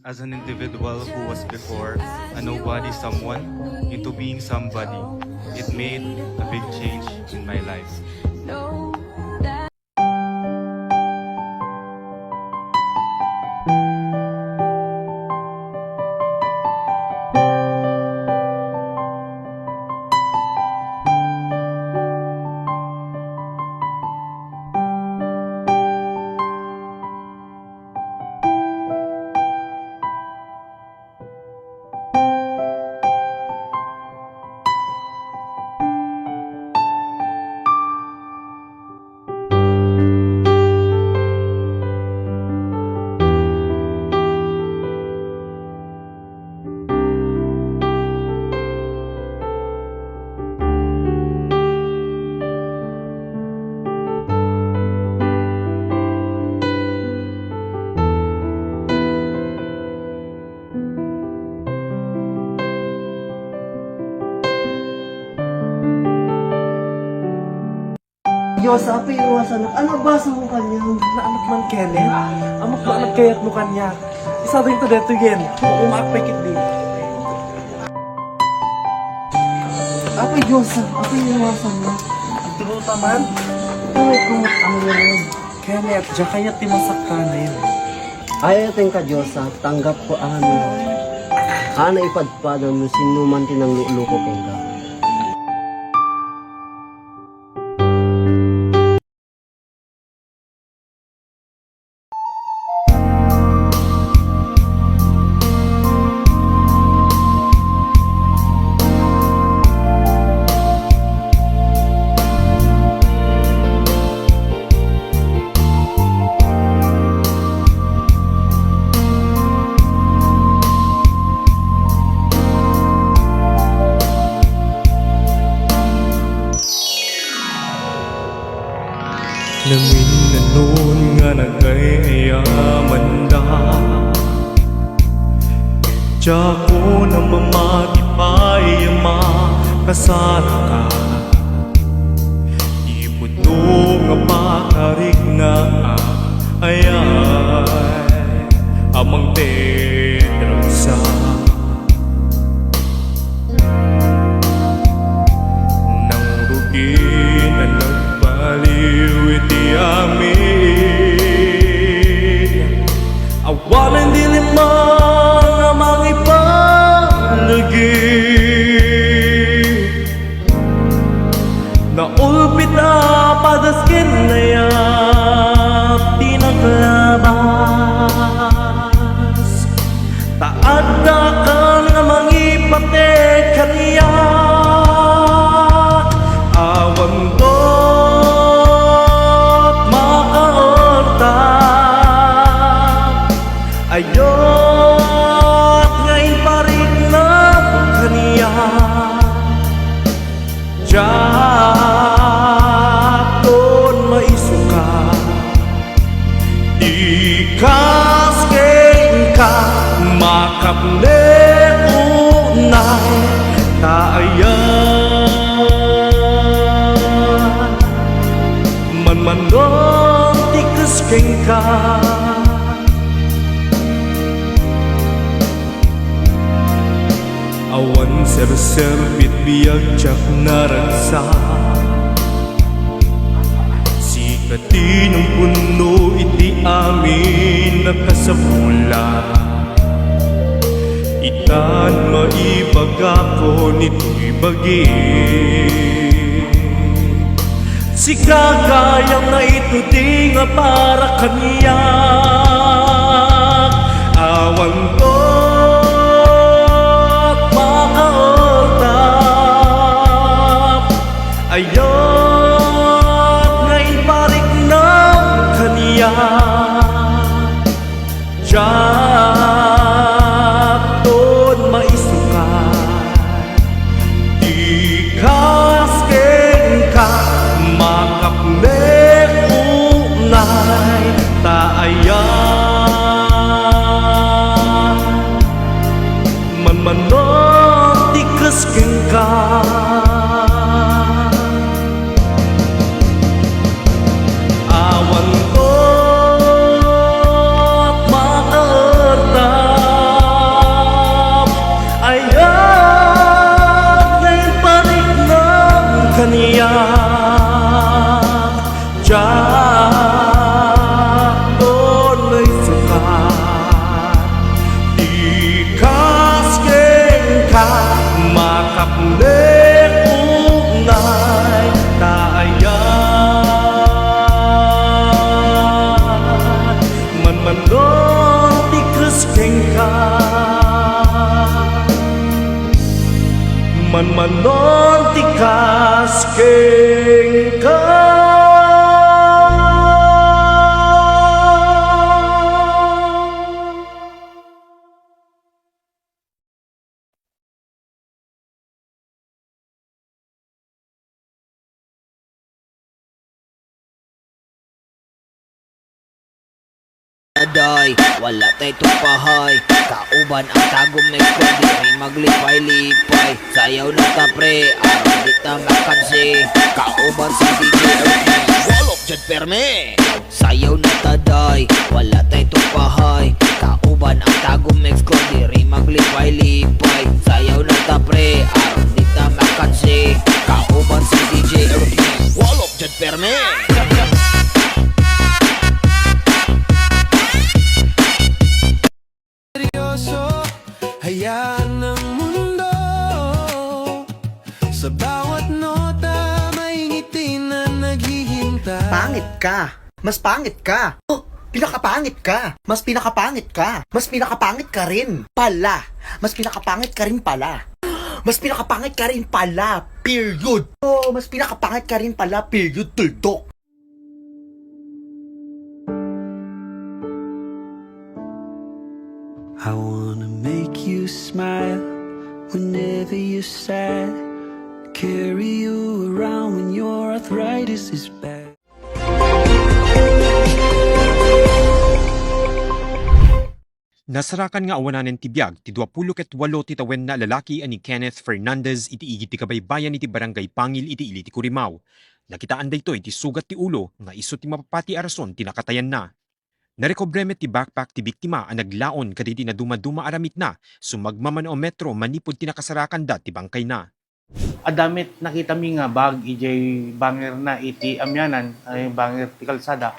as an individual who was before a nobody someone into being somebody. It made a big change in my life. Diyos, apa iwasan na. Ano basa mo kanya? Na anak man Kenneth, amok na anak kayat mo kanya. Isa rin to deto yan, umakpay kitli. Apa Diyos, apa iwasan na. Ito taman, Ay, kung ang yun. Kenneth, diya kaya timasakanin. Ayating ka Diyos, tanggap ko amin. Ana ipadpadan mo sinuman tinang lulo ko kaya. Lamin na noon nga nagkayaman da Diya ko na mamatipay makasara ka Iputo nga pakarig na ayay Amang Pedrosa Nang rugi na nagbaliw iti amin Awalan di limang amang ipalagi Naulpit na padaskin na yap tinaglabas Taad na ka namang ipate kaniya Awan ko ayot ngayon pa rin na kaniya Jakon maisuka Ikasken ka makapne unay taayan Manmanon tikasken ka Awan ser-serbit biyag tsak naransa Sikati ng puno iti amin nakasabula Itan maibaga ko nito'y bagi Sikagayang na ito di nga para kaniya Awan ko ayot ngayon parik ng kaniya Jakon maisukan Ikasken ka makapne unay taayan manontikas keng ka. Aday, wala tay tupahay. Kauban ang tagom na squad, di maglipay-lipay. Sayaw na ta pre, araw di ta makansi. Kauban sa DJ Earthman, walop dyan perme. Sayaw na ta day, wala tay tupahay. Kauban ang tagom na squad, di maglipay-lipay. Sayaw na ta pre, araw di ta makansi. Kauban sa DJ Earthman, walop dyan perme. Hayaan ng mundo. Sa bawat nota may ngiti na naghihintay. Pangit ka. Mas pangit ka. Oh, pinakapangit ka. Mas pinakapangit ka. Mas pinakapangit ka rin. Pala. Mas pinakapangit ka rin pala. Mas pinakapangit ka rin pala. Period. Oh, mas pinakapangit ka rin pala. Period. Tuldok. I wanna make you smile whenever you're sad. Carry you around when your arthritis is bad. Nasarakan nga awanan ng tibiyag, ti 28 ti tawen na lalaki ani Kenneth Fernandez iti igiti kabaybayan iti barangay Pangil iti ili ti Curimaw. Nakitaan daytoy ti sugat ti ulo nga iso ti mapapati arason ti nakatayan na. Narekobreme ti backpack ti biktima ang naglaon kaditi na dumaduma aramit na sumagmamanometro manipod ti nakasarakan da ti bangkay na. Adamit nakita mi nga bag ijay banger na iti amyanan ay banger ti kalsada.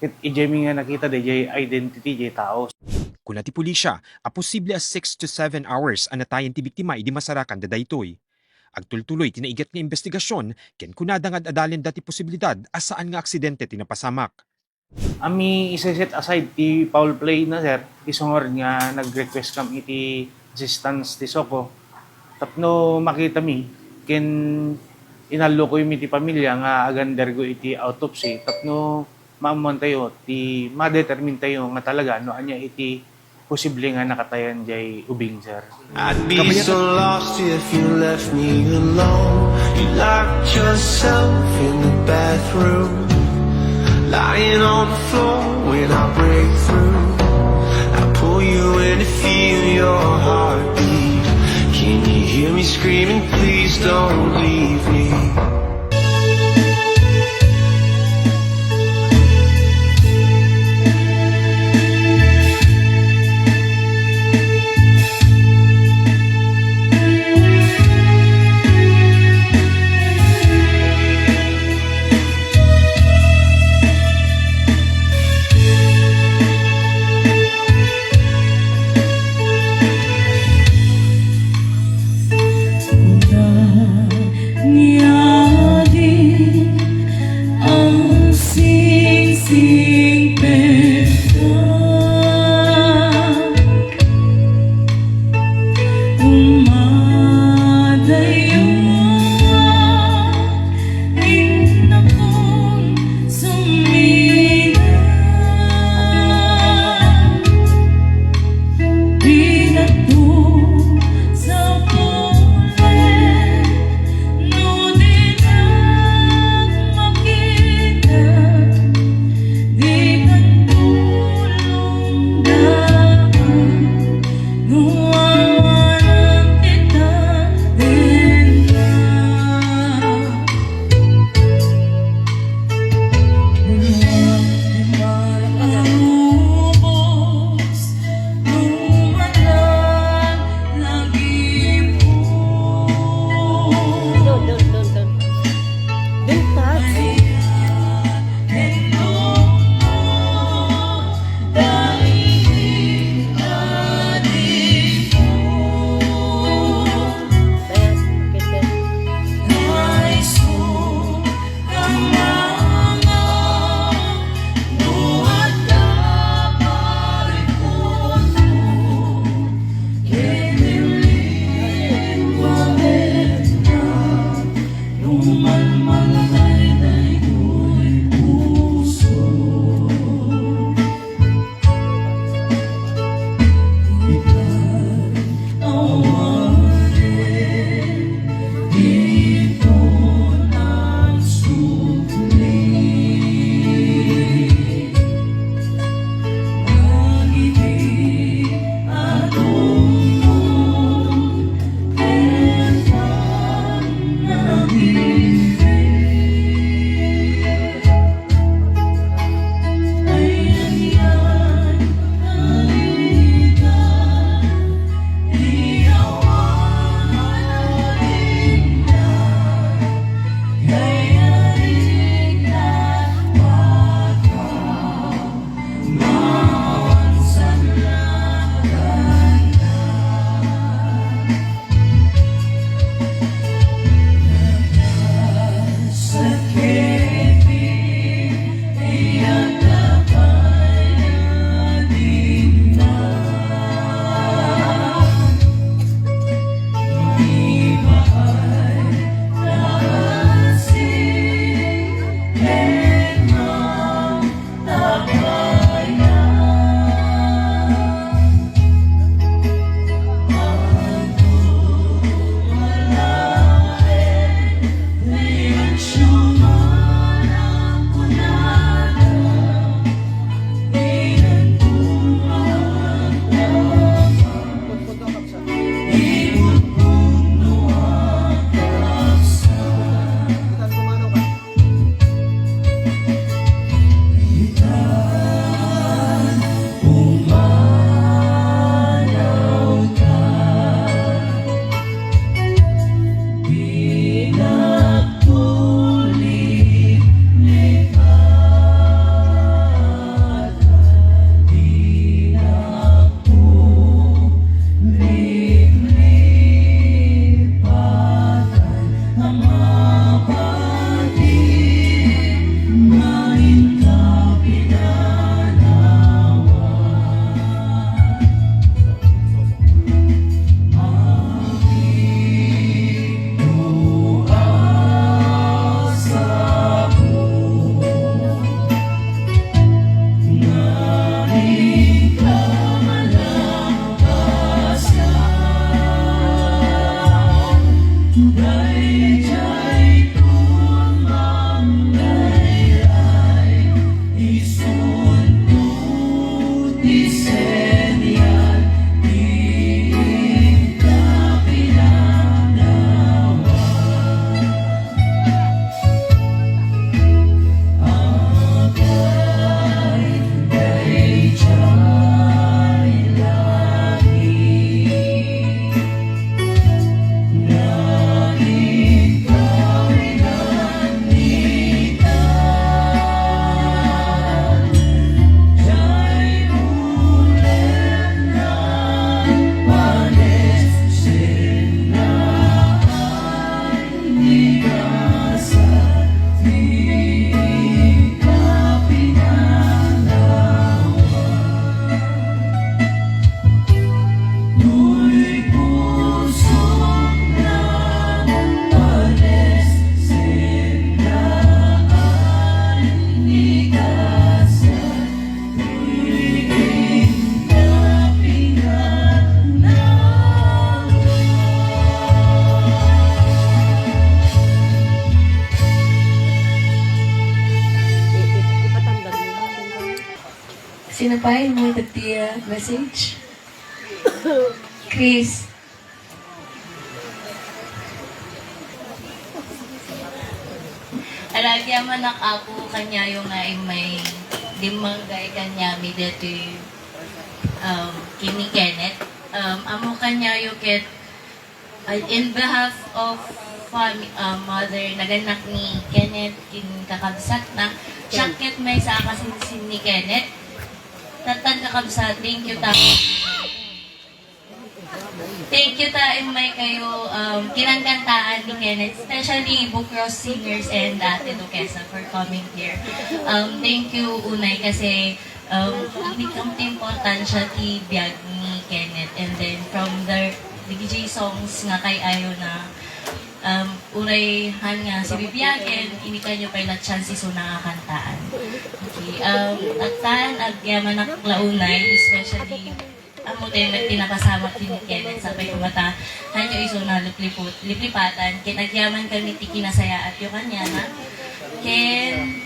Ijay mi nga nakita di ijay identity ijay tao. Kuna ti pulisya, a posible as 6 to 7 hours ang natayan ti biktima idi masarakan da daytoy. Agtultuloy tinaigat nga investigasyon ken kunada nga adalin dati posibilidad asaan nga aksidente ti napasamak. Ami isa-set aside ti foul play na sir, isungor nga nag-request kam iti assistance ti Soko. Tapno makita mi, ken inalo ko mi ti pamilya nga agandergo iti autopsy. Tapno maamuan tayo, ti ma-determine tayo nga talaga no anya iti posible nga nakatayan jay ubing sir. I'd be so lost if you left me alone. You locked yourself in the bathroom, lying on the floor when I break through. I pull you in to feel your heartbeat. Can you hear me screaming, please don't leave me? Yeah. Babae mo the message. Chris. Alagya manak ako kanya yung nga may dimanggay kanya mi dito kini Kenneth. Amo kanya yung ket in behalf of mother naganak ni Kenneth kin kakabsat na syakit may sa kasinsin ni Kenneth. Tatan kakabsat, thank you ta. Thank you ta may kayo kinangkantaan ni Kenneth, especially Bookross Singers and Ate Duquesa for coming here. Thank you unay kasi hindi kang importansya ti biyag ni Kenneth, and then from the DJ songs nga kay ayo na urayhan nga si Bibiyagen, ini kanyo pa na chance so nakakantaan. Okay, agtan agyaman ak launay, especially amo din may tinakasama din ni Kenneth sa pay kumata hanyo iso na liplipatan kinagyaman kami ti kinasaya at yung kanya na ken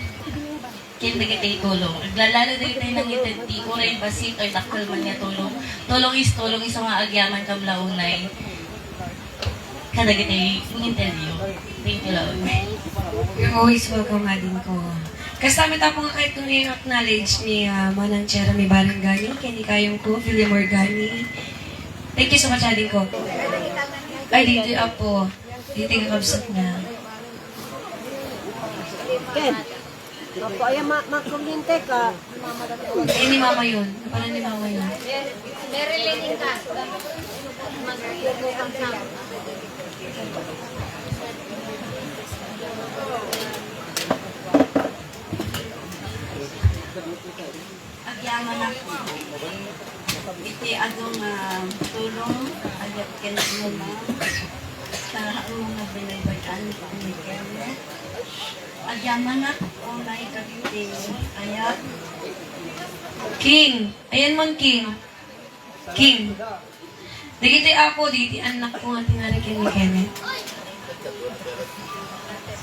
dagiti tulong naglalalo dagiti nang itenti uray basit oy takal man nga tulong iso nga agyaman kam launay kadagiti interview. Thank you, Lord. You're always welcome, adin ko. Kasama tapo nga kahit kung i-acknowledge ni Manang Jeremy Barangani, kini kayong ko, Philly Morgani. Thank you so much, adin ko. Ay, dito po. Dito nga kabsat na. Ken, ako ay makumbinte ka. Eh, ni Mama yun. Napala ni Mama yun. Merilinin ka. Agyaman ako. Iti adong tulong agat kenmo na sa mga binaybatan ni Kenneth. Agyaman ako na ikabiti ayat. King! Ayan man, King. King. Dagiti ako, diti anak ko nga tinarikin ni Kenneth.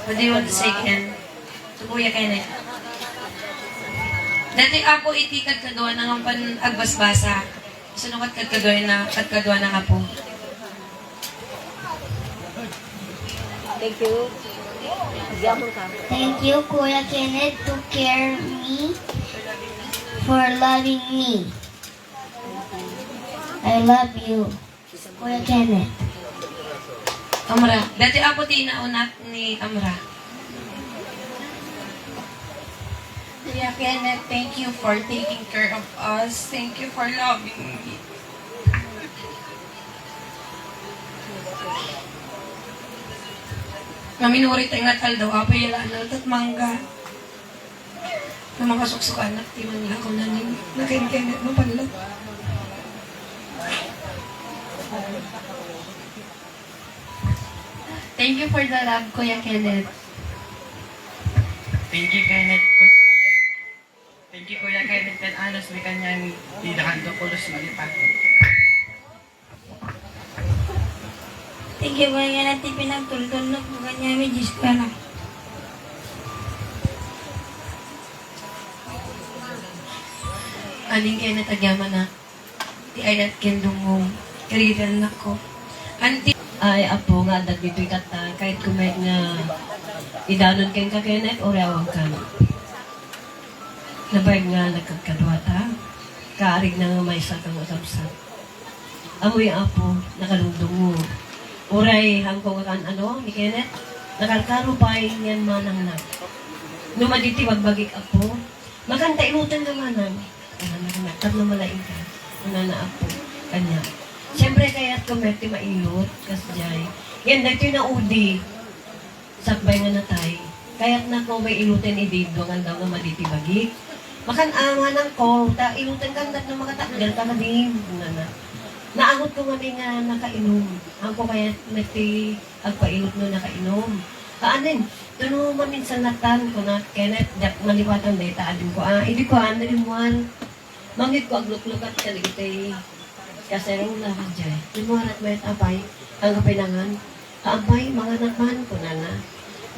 What do you want to say, Ken? To Kuya Kenneth. Dati ako iti kadkagawa na nga pan agbasbasa. Sunukat kadkagawa na nga po. Thank you. Thank you, Kuya Kenneth, to care me, for loving me. I love you, Kuya Kenneth. Amra. Dati ako tinaunak ni Amra. Kuya Kenneth, thank you for taking care of us. Thank you for loving me. Maminuri tayo nga daw, apay yalanal at mangga. Na makasuksok anak, di man nila ako nanin. Nakain-kainet mo pala. Thank you for the love, Kuya Kenneth. Thank you, Kenneth. Thank you, Kuya Kenneth. Kan anos may kanyang tidahan do kulos malipakot. Thank you, Kuya Kenneth. Pinagtultulog mo kanya may Diyos ka na. Aling Kenneth agyaman na. Di ayat kendong mo. Kariran na ko. Anti. Ay, apo nga, dagito'y kata, kahit kumain nga idanon kang ka Kenneth, o rewang ka. Nabay nga nagkagkadwata, kaarig na nga may sa kang usapsap. Amoy apo, nakalundong mo. Uray, hangko ka ano, ni Kenneth, nakalkarupay niyan manang na. Numaditi magbagik apo, makanta inutan na manang. Tatlo malaing ka, na apo, kanya. Siyempre kaya't kumerte mailot, kasjay. Yan, dito na udi. Sakbay nga natay. Kaya't na ko may ilutin ididdo nga daw nga maditibagik. Makan ng ko, ta ilutin ka na makatakgal ka na din. Naangot ko nga nga nakainom. Ang ko kaya't meti agpailot no nakainom. Kaanin, tuno maminsan natan ko na Kenneth, dak maliwatan day taadin ko. Hindi ko nalimuan. Mangit ko agluklukat ka ligitay. Kasi rin na ka dyan. Imuharat mo yung apay, ang kapinangan. Kaapay, mga nakman ko na na.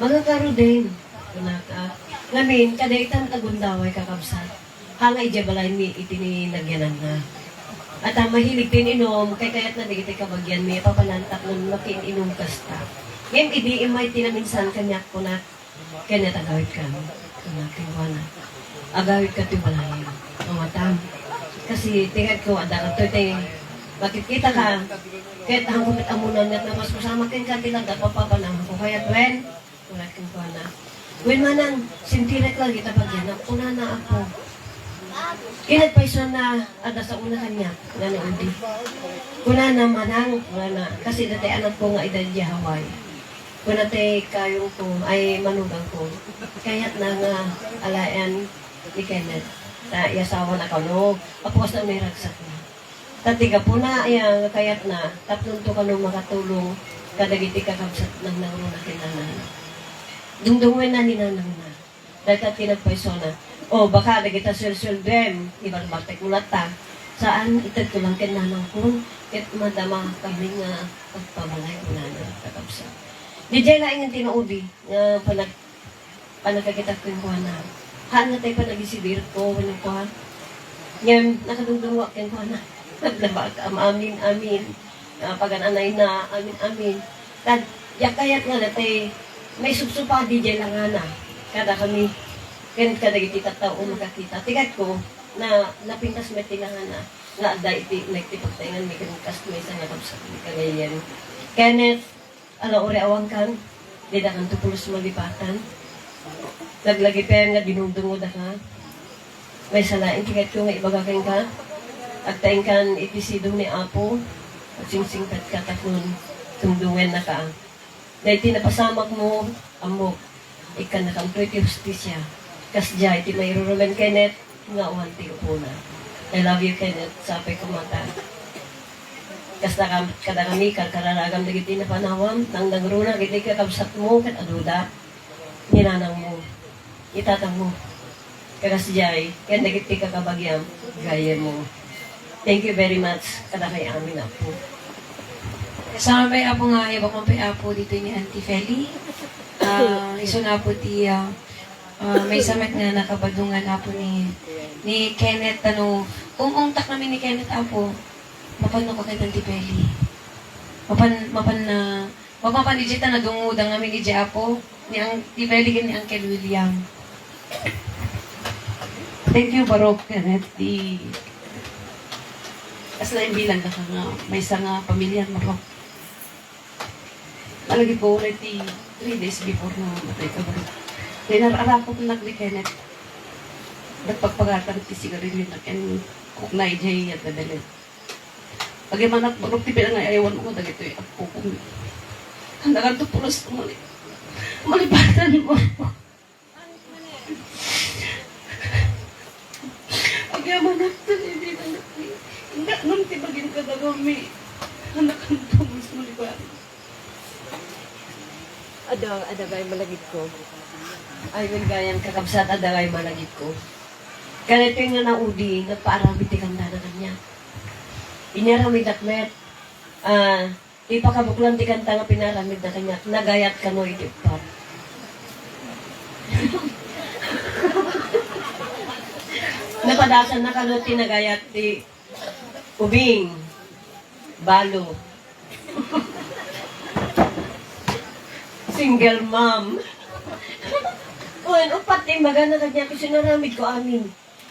Mga karo din. Kunaka. Ngamin, kadaitan tagundaway kakabsat. hangay jabalay mi itininagyanan na. At ang mahilig din inom, kay kaya't na digiti kabagyan mi, papalantak ng makin-inom kasta. Ngayon, idi imay tinaminsan kanyak ko na, kanya agawid ka, kanakin ko na. Agawid ka tibalayin, matam. Kasi tingad ko, ada ka to, makikita ka, kahit ang kupit amunan niya na mas masama kayo ka tilaga, papapanang ko, kaya Gwen, kanakin ko na. Gwen manang, sintirek lang kita pagyan, una na ako. Kinagpaiso na ada sa una kanya na naudi. Kuna na manang, kuna na. Kasi dati anak ko nga idadya Hawaii. Kuna te kayong ko ay manugang ko. Kaya't na nga alayan ni Kenneth. Na iasawa na kanog. Apos na may ragsak na. Tatiga po na, kaya't na. Tatlong to kanong makatulong. Kadagiti kakabsat ng nangruna kinanan. Dungdungwen na ninanang na. Dahil at kinagpaiso na. O baka nagita sul-sul dem, ibang batek mulat ta. Saan itad ko lang kinanang kung ket madama kami nga pagpamalay ko na kakabsa. Di dyan na ingin tinuudi nga panagkakita ko yung kuha na. Haan na tayo panagisibir ko, walang kuha. Ngayon, nakadungdungwa ko yung kuha na. Naglabag, amin. Pagananay na, amin. Tad, yakayat nga natin, may subsupa di dyan lang nga na. Kada kami, kaya kadagiti tao makakita. Tigat ko, na napintas may tinangan na ada iti nagtipagtaingan may kankas may sa nakapsat may kagayan. Kenneth, ore awang kan, di da kan tupulos malipatan. Naglagi pa nga dinungdungod ka. May salain tigat ko nga ibagakin ka. At taing kan itisidong ni Apo, at singsingkat ka takon, tungdungan na ka. Dahil tinapasamak mo, amok, ikan na kang pretty justisya. Kasja, iti may rurumen Kenneth, nga uwanti ko na. I love you, Kenneth, sapay ko mata. Kasta kada kami, kararagam na giti na panawam, nang nagruna, giti ka kabsat mo, kat aduda, ninanang mo, itatang mo. Kakasjay, kaya nagiti ka kabagyam, gaya mo. Thank you very much, kada kay amin Apo. Kasama pa Apo nga, iba kong pa Apo dito ni Auntie Feli. Iso na po ti, may samat nga nakabadungan Apo ni Kenneth, kung ungtak namin ni Kenneth Apo, mapano ko kay Auntie Feli. Mapan digita na dungudang namin ni Apo, ni Auntie Feli ni Uncle William. Thank you, Barok, Kenneth. Kasla bilang ka nga, may isang pamilya mo. Malagi po ulit 3 days before na matay ka, Barok. Dinarara ko ni Kenneth. Nagpagpagatan ti sigarilyo na ken kuknay jay at nadalit. Bagaimana Barok, ti bilang nga ayawan mo dagito yung apo ko. Handakan to pulos malipatan mo. Bagaimana to hindi na hindi nung tibagin ka na kami. Handakan to pulos malipatan. Adagay malagit ko. Ay, gayang kakabsat, adagay malagit ko. Kaya ito yung nga naudi, nagpaarami tikang dana kanya. Inaramid akmet. Ipakabuklan tikang tanga pinaramid na kanya. Nagayat ka mo itipap. Napadasan na kanuti nagayat ti ubing, balo. Single mom. Kung upat yung magana kanya, kasi naramid ko amin.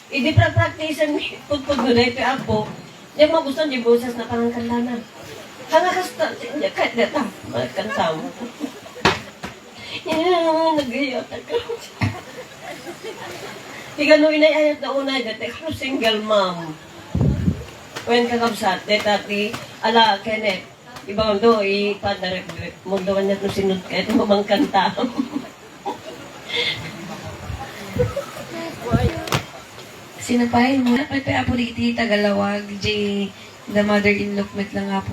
Hindi pra-practicean ni pagpag na ito Apo. Hindi mo gusto niya boses na parang kandana. Hanga kasta, kahit data, magkanta mo. Nag-ayot ako. Ikaw nung inayayat na unay, dati ako single mom. When kakabsat, dati, ala, Kenneth, iba mundo, ipadarek, mundo ka niya nung sinunod ka, ito mamangkanta. Sinapahin mo. Napay pa Apo diti Tagalawag, the mother-in-law met lang Apo.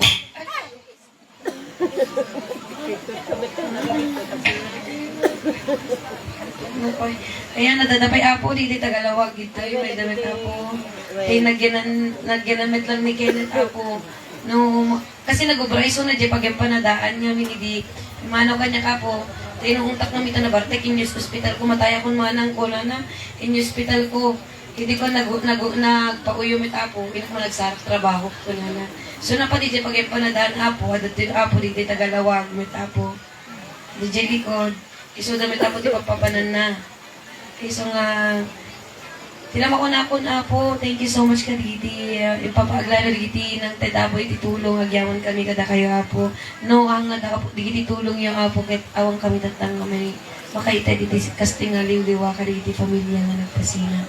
Ayan, nadadapay Apo diti Tagalawag, ito yung may damit Apo. Ay, nagyanamit lang ni Kenneth Apo. No, kasi nag-ubraiso na di pag yung panadaan nga minidi. Mano kanya Apo. Tayo nung untak na mita na Bartek, in hospital ko, mataya kong manang ko na in hospital ko. hindi ko nagpauyom ito apo, hindi ko nagsarap trabaho ko na. So napati pag ipanadaan apo, adatin apo, di tagalawag, mit apo. Di likod, iso damit apo, di pagpapanan na. Iso nga, tinama ko na apo, thank you so much ka diti, ipapaglalo diti ng tedabo ititulong, agyaman kami kada kayo apo. No, ang nga apo, diti tulong yung apo, kahit awang kami tatang kami, makaita diti kasting nga liwliwa ka diti pamilya nga nagpasina.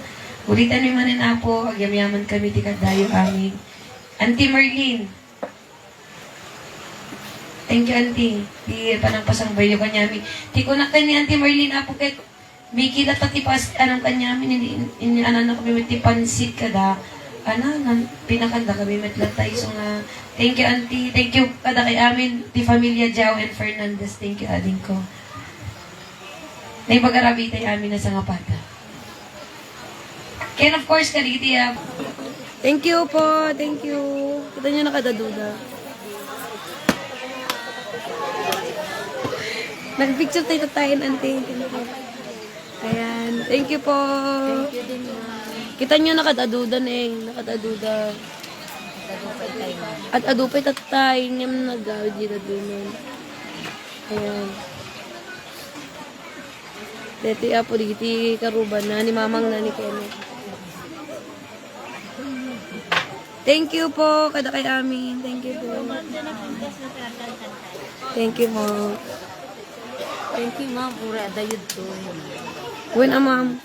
Ulitan mi manin apo, agyamyaman kami ti kadayo amin. Auntie Marlene. Thank you, Auntie. Di panangpasang bayo kanyami. Ti ko na ni Auntie Marlene apo kahit may kilat at tipas anong kanyami ini anan kami may tipansit kada pinakanda kami metlatay. So nga, thank you, Auntie. Thank you kada kay amin ti Familia Jao and Fernandez. Thank you, ading ko. Naipag-arabi tayo amin na sa ngapata. And of course, kaliti thank you po, thank you. Kita nyo nakadaduda. Nag-picture tayo tayo, Auntie. Ayan, thank you po. Thank you din, kita nyo nakadaduda, Neng. Nakadaduda. At adupay tatay, niyam nag-gawid dito dunon. Ayan. Dito po diti karuban na ni mamang na ni Kenneth. Thank you po, kada kay amin. Thank you po. Thank you po. Thank you, ma'am. Ura, dayod to. Uwin ma'am.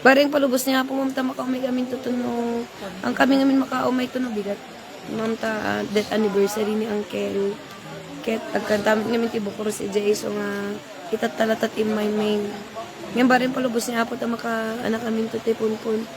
Bareng palubos niya po, ma'am, ta makaumay kami tutuno. Ang kami ngamin makaumay to no bigat. Ma'am, ta death anniversary ni Uncle. Ket, agkantamit ngamin ti Bukuro si Jay. So nga, itatalatat imay main. Ngayon bareng palubos niya po, ta maka-anak kami tuti punpun.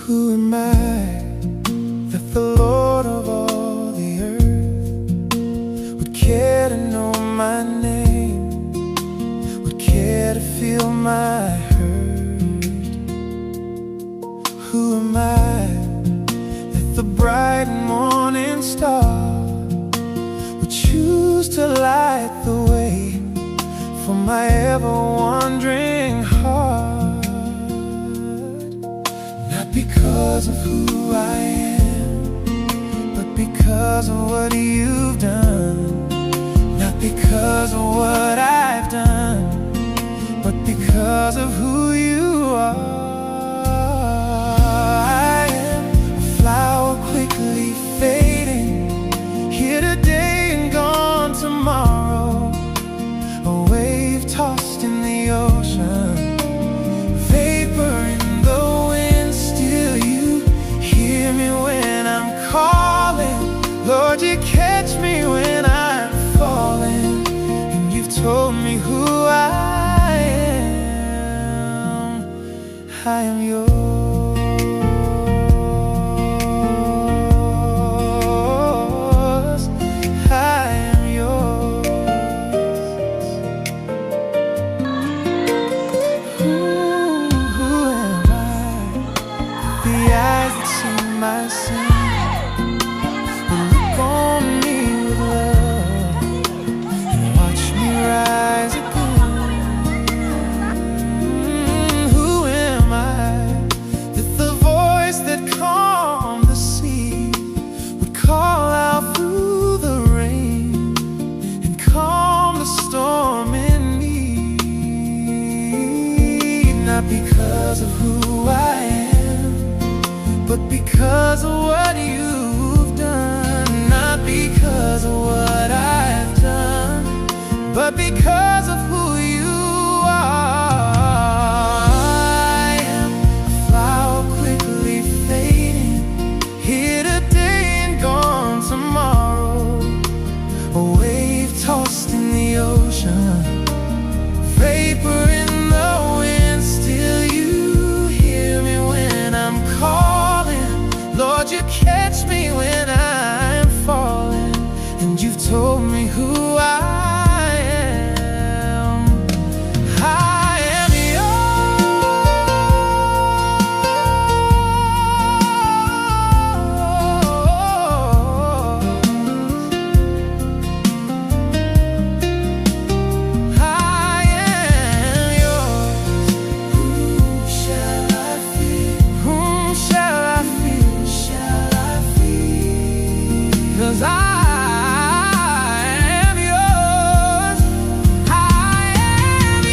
Who am I that the Lord of all the earth would care to know my name, would care to feel my hurt? Who am I that the bright morning star would choose to light the way for my ever-wandering heart? Because of who I am, but because of what you've done. Not because of what I've done, but because of who you are. I am a flower quickly fading, here today and gone tomorrow, a wave tossed in the ocean, vapor in the wind. Lord, you catch me when I'm falling, and you've told me who I I am yours. I am yours. Who am I? The eyes that see my sin will look on me with love and watch me rise again. Who am I that the voice that calmed the sea would call out through the rain and calm the storm in me? Not because of who I am, but because of what you've done. Not because of what I've done, but because of who you are. I am a flower quickly fading, here today and gone tomorrow. A wave tossed in the ocean, vapor in the wind. Still you hear me when I'm calling. Lord, you catch me when I'm falling, and you've told me who I am. I am yours. I am yours. Whom shall I fear? Whom shall I fear? Shall I fear? 'Cause I am yours. I am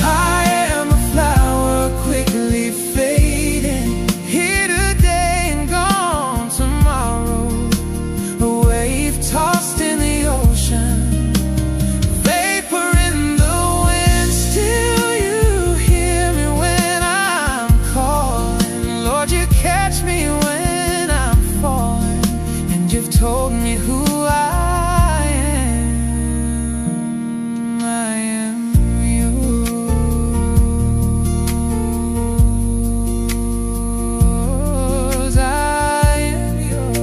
I am a flower quickly fading, here today and gone tomorrow. A wave tossed in the ocean, vapor in the wind. Still you hear me when I'm calling. Lord, you catch me when I'm falling, and you've told me who I am. I am yours. I am yours.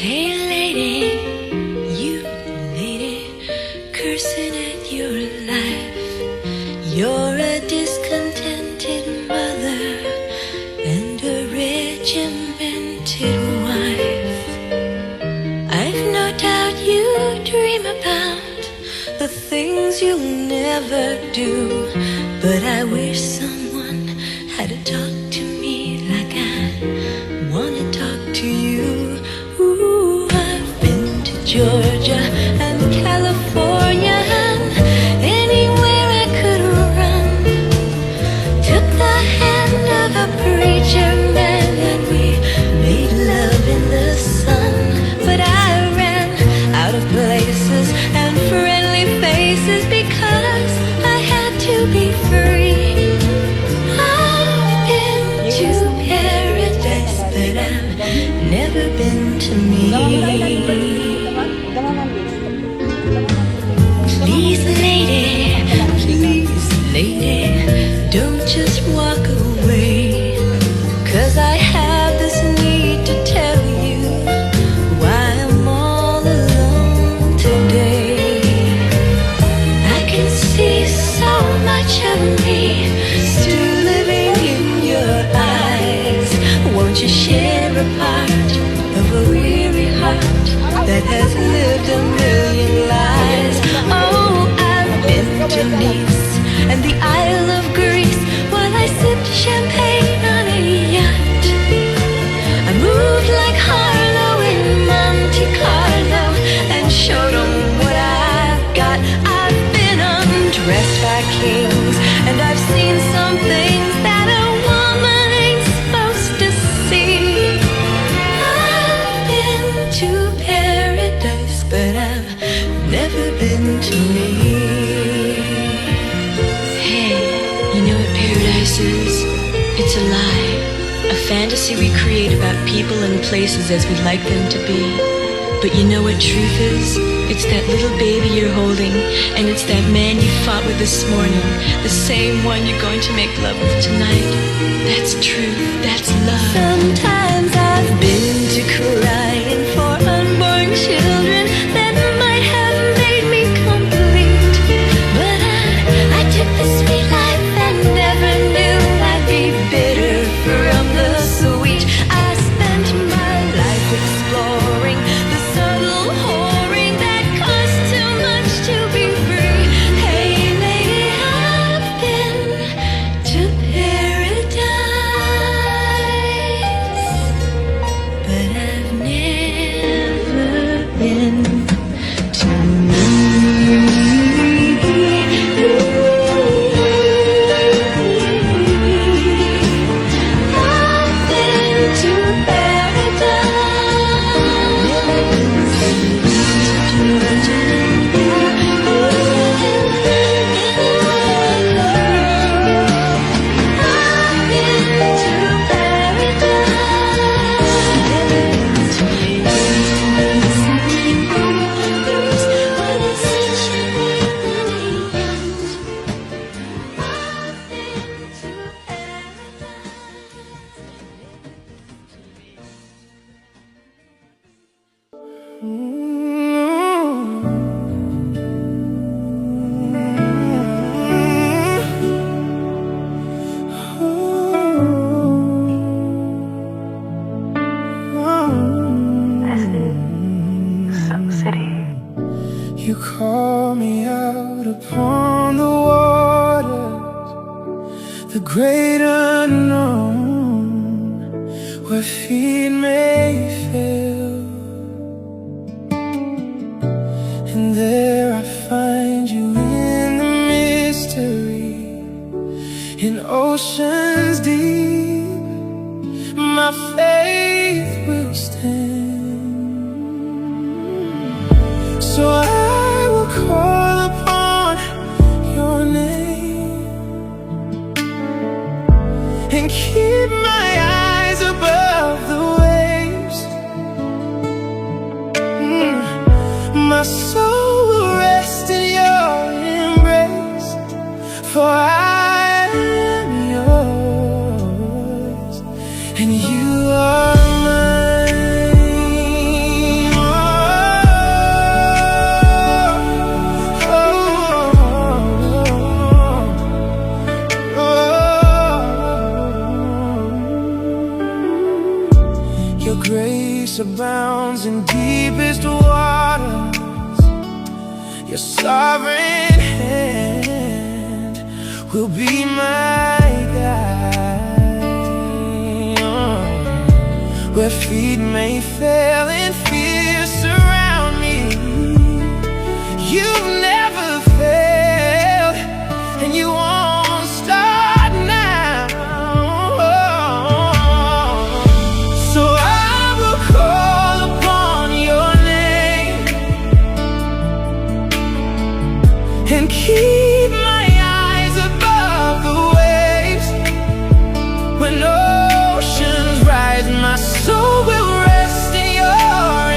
Hey lady, you lady, cursing at your life. You're a discontented mother and a regimented wife. I've no doubt you dream about the things you'll never do, but I wish someone had to talk to me like I wanna talk to you. Ooh, I've been to Georgia and California and anywhere I could run. Took the hand of a preacher man and we made love in the sun. But I ran out of places and friendly faces because I had to be free. I've been to paradise, but I've never been to me. Please lady, don't just walk away, 'cause I have this need to tell you why I'm all alone today. I can see so much of me still living in your eyes. Won't you share a part of a weary heart that has lived a million lives? Oh, I've been to Nice and the Isle of Greece while I sipped champagne. A fantasy we create about people and places as we'd like them to be. But you know what truth is? It's that little baby you're holding, and it's that man you fought with this morning, the same one you're going to make love with tonight. That's truth, that's love. Sometimes I've been to crying for unborn children that might have made me complete. But I took the sweet life and never knew I'd be bitter from the sweet. I spent my life exploring the subtle whoring that cost too much to be free. Hey lady, I've been to paradise, but I've never been to me. I've been to You call me out upon the waters, the great unknown, where feet may fail. And there I find you in the mystery, in oceans deep, my faith will stand. So I will call upon your name and keep my eyes above the waves. My soul will rest in your embrace, for I am yours and you are mine. Your grace abounds in deepest waters. Your sovereign hand will be my guide. Where feet may fail and fear surround me, you've never failed and you won't start now. So I will call upon your name and keep my eyes above the waves. When oceans rise, my soul will rest in your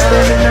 Love